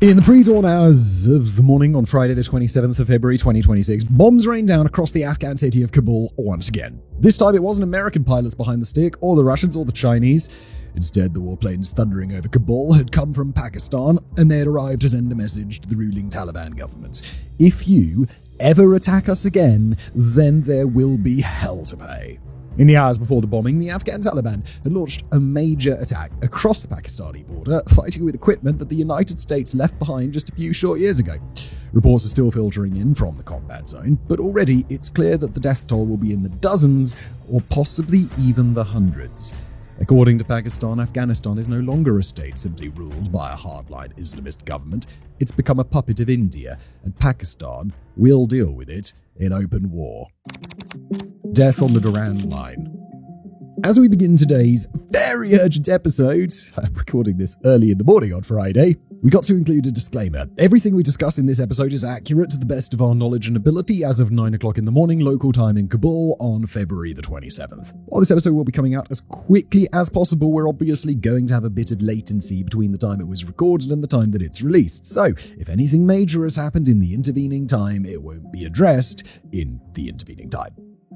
In the pre-dawn hours of the morning on Friday the 27th of February 2026, bombs rained down across the Afghan city of Kabul once again. This time it wasn't American pilots behind the stick, or the Russians, or the Chinese. Instead, the warplanes thundering over Kabul had come from Pakistan, and they had arrived to send a message to the ruling Taliban government. If you ever attack us again, then there will be hell to pay. In the hours before the bombing, the Afghan Taliban had launched a major attack across the Pakistani border, fighting with equipment that the United States left behind just a few short years ago. Reports are still filtering in from the combat zone, but already it's clear that the death toll will be in the dozens or possibly even the hundreds. According to Pakistan, Afghanistan is no longer a state simply ruled by a hardline Islamist government. It's become a puppet of India, and Pakistan will deal with it in open war. Death on the Durand Line. As we begin today's very urgent episode, I'm recording this early in the morning on Friday, we got to include a disclaimer. Everything we discuss in this episode is accurate to the best of our knowledge and ability as of 9 o'clock in the morning local time in Kabul on February the 27th. While this episode will be coming out as quickly as possible, we're obviously going to have a bit of latency between the time it was recorded and the time that it's released. So, if anything major has happened in the intervening time, it won't be addressed in the intervening time.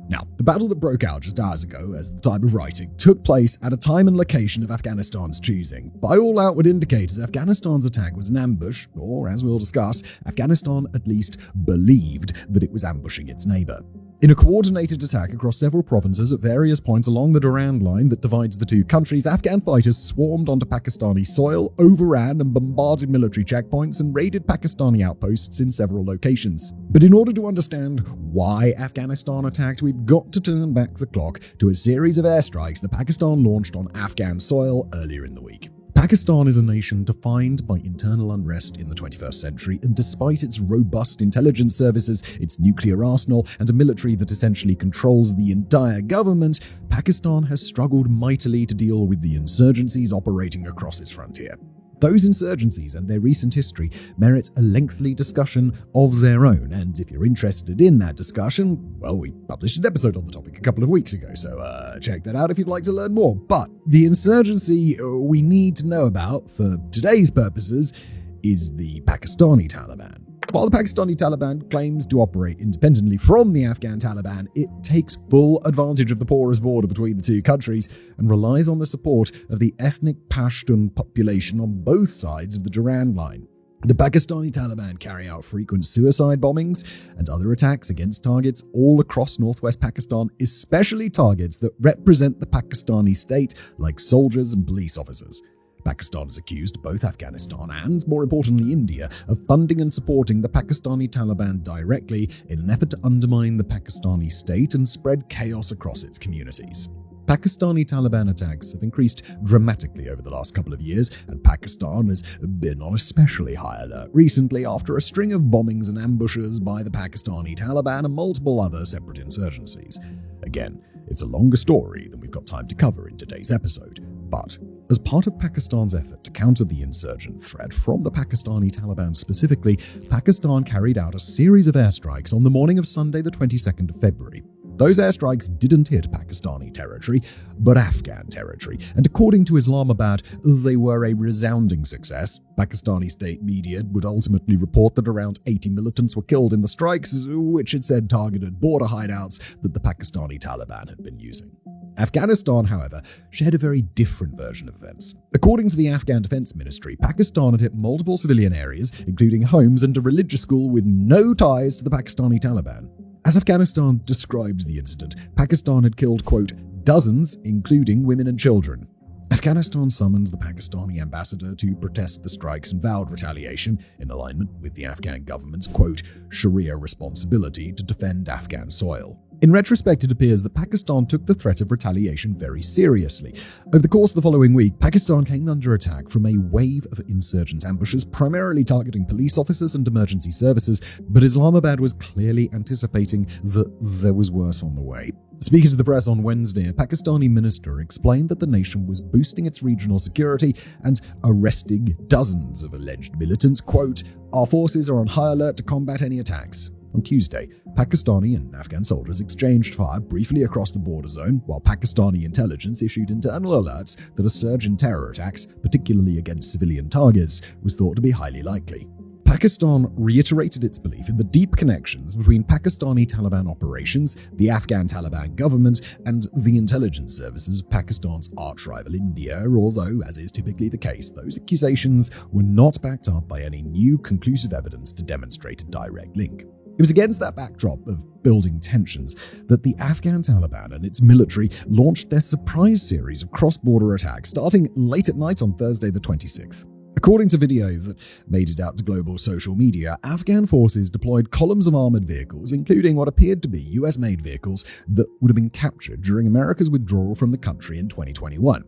Now, the battle that broke out just hours ago, as the time of writing, took place at a time and location of Afghanistan's choosing. By all outward indicators, Afghanistan's attack was an ambush, or, as we'll discuss, Afghanistan at least believed that it was ambushing its neighbor. In a coordinated attack across several provinces at various points along the Durand Line that divides the two countries, Afghan fighters swarmed onto Pakistani soil, overran and bombarded military checkpoints, and raided Pakistani outposts in several locations. But in order to understand why Afghanistan attacked, we've got to turn back the clock to a series of airstrikes that Pakistan launched on Afghan soil earlier in the week. Pakistan is a nation defined by internal unrest in the 21st century, and despite its robust intelligence services, its nuclear arsenal, and a military that essentially controls the entire government, Pakistan has struggled mightily to deal with the insurgencies operating across its frontier. Those insurgencies and their recent history merit a lengthy discussion of their own, and if you're interested in that discussion, well, we published an episode on the topic a couple of weeks ago, so check that out if you'd like to learn more. But the insurgency we need to know about, for today's purposes, is the Pakistani Taliban. While the Pakistani Taliban claims to operate independently from the Afghan Taliban, it takes full advantage of the porous border between the two countries and relies on the support of the ethnic Pashtun population on both sides of the Durand Line. The Pakistani Taliban carry out frequent suicide bombings and other attacks against targets all across northwest Pakistan, especially targets that represent the Pakistani state, like soldiers and police officers. Pakistan has accused both Afghanistan and, more importantly, India of funding and supporting the Pakistani Taliban directly in an effort to undermine the Pakistani state and spread chaos across its communities. Pakistani Taliban attacks have increased dramatically over the last couple of years, and Pakistan has been on especially high alert recently after a string of bombings and ambushes by the Pakistani Taliban and multiple other separate insurgencies. Again, it's a longer story than we've got time to cover in today's episode, but as part of Pakistan's effort to counter the insurgent threat from the Pakistani Taliban specifically, Pakistan carried out a series of airstrikes on the morning of Sunday the 22nd of February. Those airstrikes didn't hit Pakistani territory, but Afghan territory, and according to Islamabad, they were a resounding success. Pakistani state media would ultimately report that around 80 militants were killed in the strikes, which it said targeted border hideouts that the Pakistani Taliban had been using. Afghanistan, however, shared a very different version of events. According to the Afghan Defense Ministry, Pakistan had hit multiple civilian areas, including homes and a religious school with no ties to the Pakistani Taliban. As Afghanistan describes the incident, Pakistan had killed, quote, dozens, including women and children. Afghanistan summoned the Pakistani ambassador to protest the strikes and vowed retaliation in alignment with the Afghan government's, quote, Sharia responsibility to defend Afghan soil. In retrospect, it appears that Pakistan took the threat of retaliation very seriously. Over the course of the following week, Pakistan came under attack from a wave of insurgent ambushes, primarily targeting police officers and emergency services, but Islamabad was clearly anticipating that there was worse on the way. Speaking to the press on Wednesday, a Pakistani minister explained that the nation was boosting its regional security and arresting dozens of alleged militants. Quote, our forces are on high alert to combat any attacks. On Tuesday, Pakistani and Afghan soldiers exchanged fire briefly across the border zone, while Pakistani intelligence issued internal alerts that a surge in terror attacks, particularly against civilian targets, was thought to be highly likely. Pakistan reiterated its belief in the deep connections between Pakistani Taliban operations, the Afghan Taliban government, and the intelligence services of Pakistan's arch-rival India, although, as is typically the case, those accusations were not backed up by any new conclusive evidence to demonstrate a direct link. It was against that backdrop of building tensions that the Afghan Taliban and its military launched their surprise series of cross-border attacks starting late at night on Thursday the 26th. According to video that made it out to global social media, Afghan forces deployed columns of armored vehicles, including what appeared to be US-made vehicles that would have been captured during America's withdrawal from the country in 2021.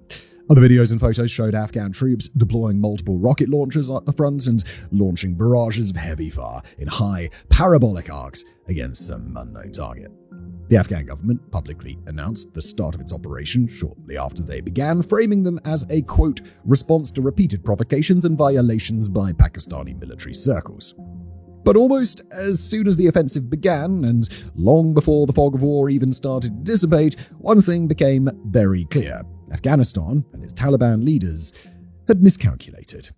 Other videos and photos showed Afghan troops deploying multiple rocket launchers at the front and launching barrages of heavy fire in high, parabolic arcs against some unknown target. The Afghan government publicly announced the start of its operation shortly after they began, framing them as a, quote, response to repeated provocations and violations by Pakistani military circles. But almost as soon as the offensive began, and long before the fog of war even started to dissipate, one thing became very clear. Afghanistan and its Taliban leaders had miscalculated.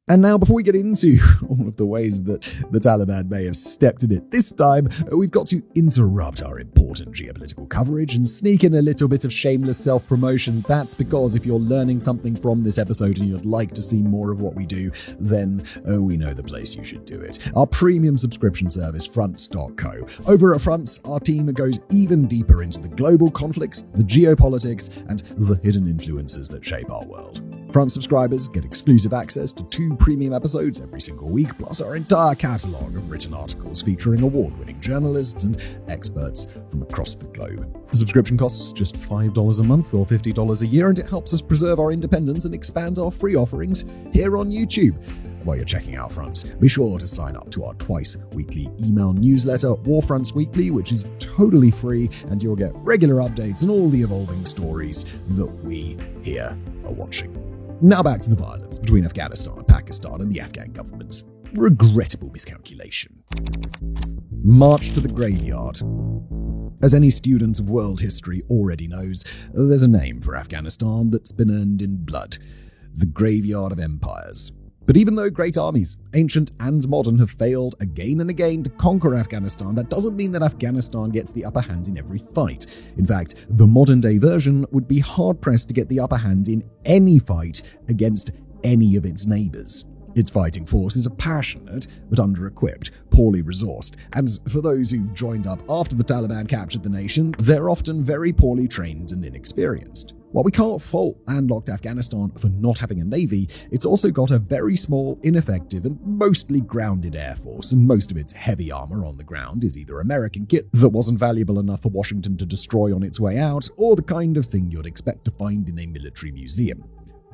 And now, before we get into all of the ways that the Taliban may have stepped in it this time, we've got to interrupt our important geopolitical coverage and sneak in a little bit of shameless self-promotion. That's because if you're learning something from this episode and you'd like to see more of what we do, then we know the place you should do it. Our premium subscription service, Fronts.co. Over at Fronts, our team goes even deeper into the global conflicts, the geopolitics, and the hidden influences that shape our world. Front subscribers get exclusive access to 2 premium episodes every single week, plus our entire catalogue of written articles featuring award-winning journalists and experts from across the globe. The subscription costs just $5 a month or $50 a year, and it helps us preserve our independence and expand our free offerings here on YouTube. While you're checking out Fronts, be sure to sign up to our twice-weekly email newsletter, WarFronts Weekly, which is totally free, and you'll get regular updates on all the evolving stories that we here are watching. Now back to the violence between Afghanistan and Pakistan and the Afghan government's regrettable miscalculation. March to the graveyard. As any student of world history already knows, there's a name for Afghanistan that's been earned in blood: the graveyard of empires. But even though great armies, ancient and modern, have failed again and again to conquer Afghanistan, that doesn't mean that Afghanistan gets the upper hand in every fight. In fact, the modern-day version would be hard-pressed to get the upper hand in any fight against any of its neighbors. Its fighting forces are passionate, but under-equipped, poorly resourced, and for those who've joined up after the Taliban captured the nation, they're often very poorly trained and inexperienced. While we can't fault landlocked Afghanistan for not having a navy, it's also got a very small, ineffective, and mostly grounded air force, and most of its heavy armor on the ground is either American kit that wasn't valuable enough for Washington to destroy on its way out, or the kind of thing you'd expect to find in a military museum.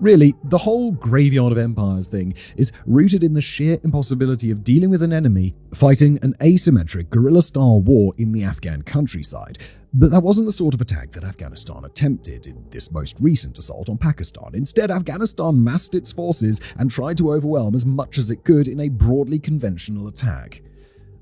Really, the whole graveyard of empires thing is rooted in the sheer impossibility of dealing with an enemy fighting an asymmetric guerrilla-style war in the Afghan countryside. But that wasn't the sort of attack that Afghanistan attempted in this most recent assault on Pakistan. Instead, Afghanistan massed its forces and tried to overwhelm as much as it could in a broadly conventional attack.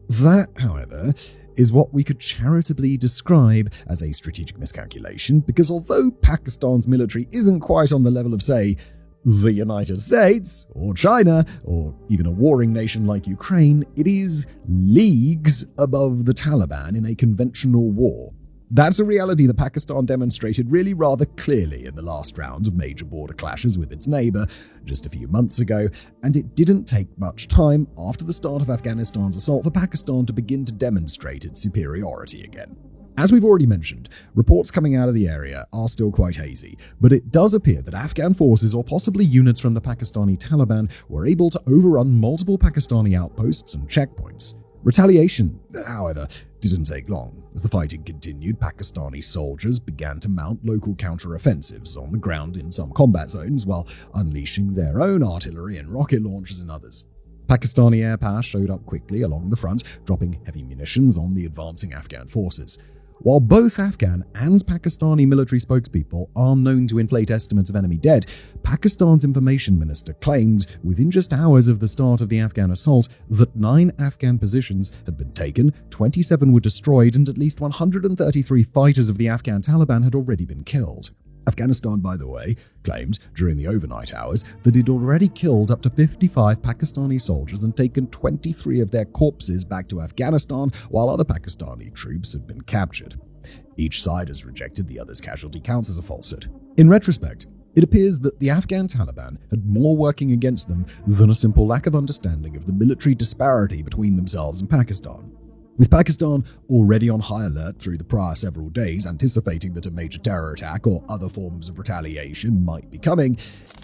That, however, is what we could charitably describe as a strategic miscalculation, because although Pakistan's military isn't quite on the level of, say, the United States, or China, or even a warring nation like Ukraine, it is leagues above the Taliban in a conventional war. That's a reality that Pakistan demonstrated really rather clearly in the last round of major border clashes with its neighbor just a few months ago, and it didn't take much time after the start of Afghanistan's assault for Pakistan to begin to demonstrate its superiority again. As we've already mentioned, reports coming out of the area are still quite hazy, but it does appear that Afghan forces, or possibly units from the Pakistani Taliban, were able to overrun multiple Pakistani outposts and checkpoints. Retaliation, however, didn't take long. As the fighting continued, Pakistani soldiers began to mount local counter-offensives on the ground in some combat zones while unleashing their own artillery and rocket launchers in others. Pakistani air power showed up quickly along the front, dropping heavy munitions on the advancing Afghan forces. While both Afghan and Pakistani military spokespeople are known to inflate estimates of enemy dead, Pakistan's information minister claimed within just hours of the start of the Afghan assault that 9 Afghan positions had been taken, 27 were destroyed, and at least 133 fighters of the Afghan Taliban had already been killed. Afghanistan, by the way, claimed during the overnight hours that it already killed up to 55 Pakistani soldiers and taken 23 of their corpses back to Afghanistan, while other Pakistani troops had been captured. Each side has rejected the other's casualty counts as a falsehood. In retrospect, it appears that the Afghan Taliban had more working against them than a simple lack of understanding of the military disparity between themselves and Pakistan. With Pakistan already on high alert through the prior several days, anticipating that a major terror attack or other forms of retaliation might be coming,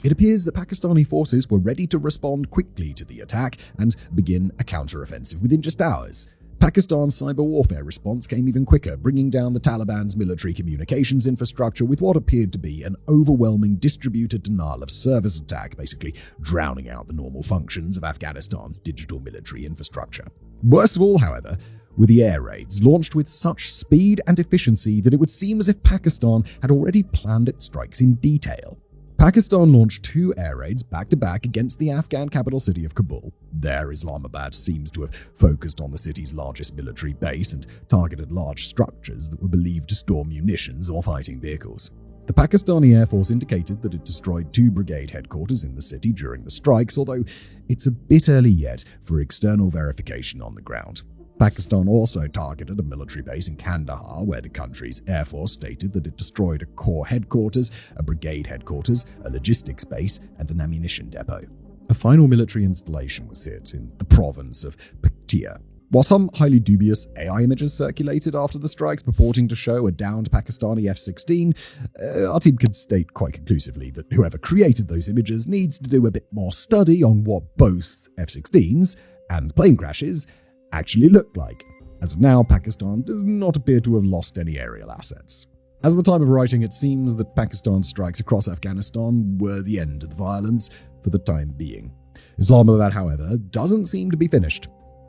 it appears that Pakistani forces were ready to respond quickly to the attack and begin a counter-offensive within just hours. Pakistan's cyber warfare response came even quicker, bringing down the Taliban's military communications infrastructure with what appeared to be an overwhelming distributed denial of service attack, basically drowning out the normal functions of Afghanistan's digital military infrastructure. Worst of all, however, were the air raids, launched with such speed and efficiency that it would seem as if Pakistan had already planned its strikes in detail. Pakistan launched 2 air raids back-to-back against the Afghan capital city of Kabul. There, Islamabad seems to have focused on the city's largest military base and targeted large structures that were believed to store munitions or fighting vehicles. The Pakistani Air Force indicated that it destroyed 2 brigade headquarters in the city during the strikes, although it's a bit early yet for external verification on the ground. Pakistan also targeted a military base in Kandahar, where the country's Air Force stated that it destroyed a corps headquarters, a brigade headquarters, a logistics base, and an ammunition depot. A final military installation was hit in the province of Paktia. While some highly dubious AI images circulated after the strikes purporting to show a downed Pakistani F-16, our team could state quite conclusively that whoever created those images needs to do a bit more study on what both F-16s and plane crashes actually looked like. As of now, Pakistan does not appear to have lost any aerial assets. As of the time of writing, it seems that Pakistan's strikes across Afghanistan were the end of the violence for the time being. Islamabad, however, doesn't seem to be finished.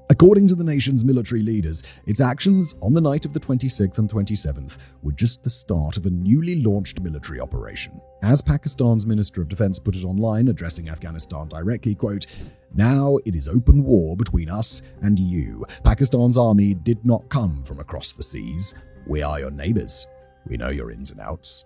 According to the nation's military leaders, its actions on the night of the 26th and 27th were just the start of a newly launched military operation. As Pakistan's Minister of Defense put it online, addressing Afghanistan directly, quote, "Now it is open war between us and you. Pakistan's army did not come from across the seas. We are your neighbors. We know your ins and outs."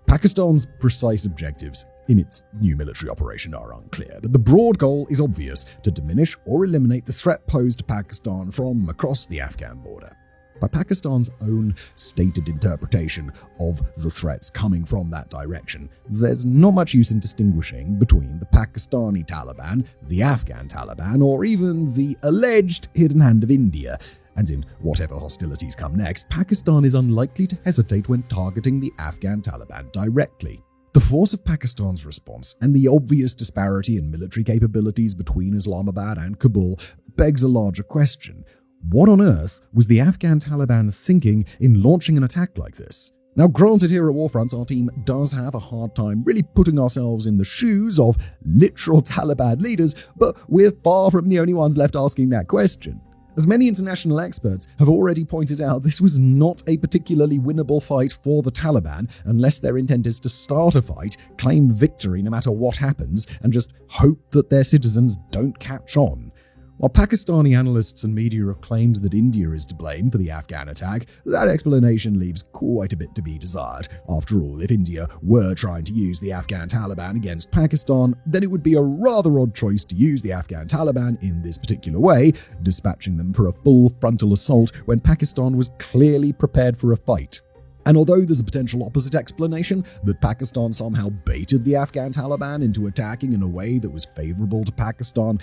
Pakistan's precise objectives in its new military operation are unclear, but the broad goal is obvious: to diminish or eliminate the threat posed to Pakistan from across the Afghan border. By Pakistan's own stated interpretation of the threats coming from that direction, there's not much use in distinguishing between the Pakistani Taliban, the Afghan Taliban, or even the alleged hidden hand of India. And in whatever hostilities come next, Pakistan is unlikely to hesitate when targeting the Afghan Taliban directly. The force of Pakistan's response and the obvious disparity in military capabilities between Islamabad and Kabul begs a larger question. What on earth was the Afghan Taliban thinking in launching an attack like this? Now, granted, here at WarFronts, our team does have a hard time really putting ourselves in the shoes of literal Taliban leaders, but we're far from the only ones left asking that question. As many international experts have already pointed out, this was not a particularly winnable fight for the Taliban unless their intent is to start a fight, claim victory no matter what happens, and just hope that their citizens don't catch on. While Pakistani analysts and media have claimed that India is to blame for the Afghan attack, that explanation leaves quite a bit to be desired. After all, if India were trying to use the Afghan Taliban against Pakistan, then it would be a rather odd choice to use the Afghan Taliban in this particular way, dispatching them for a full frontal assault when Pakistan was clearly prepared for a fight. And although there's a potential opposite explanation, that Pakistan somehow baited the Afghan Taliban into attacking in a way that was favorable to Pakistan,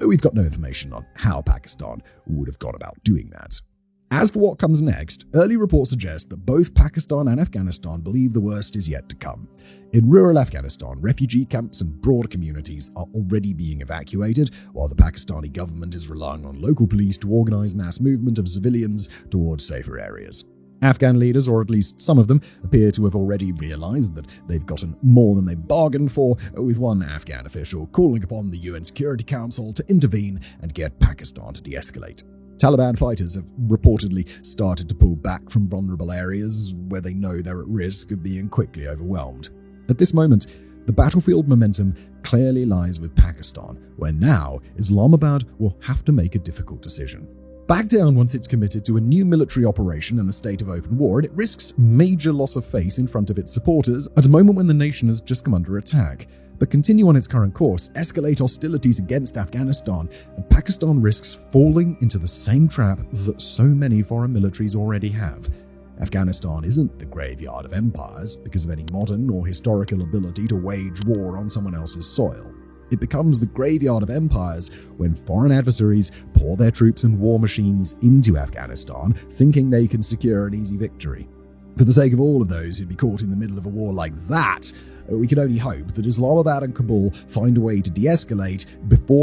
we've got no information on how Pakistan would have gone about doing that. As for what comes next, early reports suggest that both Pakistan and Afghanistan believe the worst is yet to come. In rural Afghanistan, refugee camps and broader communities are already being evacuated, while the Pakistani government is relying on local police to organize mass movement of civilians towards safer areas. Afghan leaders, or at least some of them, appear to have already realized that they've gotten more than they bargained for, with one Afghan official calling upon the UN Security Council to intervene and get Pakistan to de-escalate. Taliban fighters have reportedly started to pull back from vulnerable areas where they know they're at risk of being quickly overwhelmed. At this moment, the battlefield momentum clearly lies with Pakistan, where now Islamabad will have to make a difficult decision. Back down once it's committed to a new military operation in a state of open war, and it risks major loss of face in front of its supporters at a moment when the nation has just come under attack. But continue on its current course, escalate hostilities against Afghanistan, and Pakistan risks falling into the same trap that so many foreign militaries already have. Afghanistan isn't the graveyard of empires because of any modern or historical ability to wage war on someone else's soil. It becomes the graveyard of empires when foreign adversaries pour their troops and war machines into Afghanistan, thinking they can secure an easy victory. For the sake of all of those who'd be caught in the middle of a war like that, we can only hope that Islamabad and Kabul find a way to de-escalate before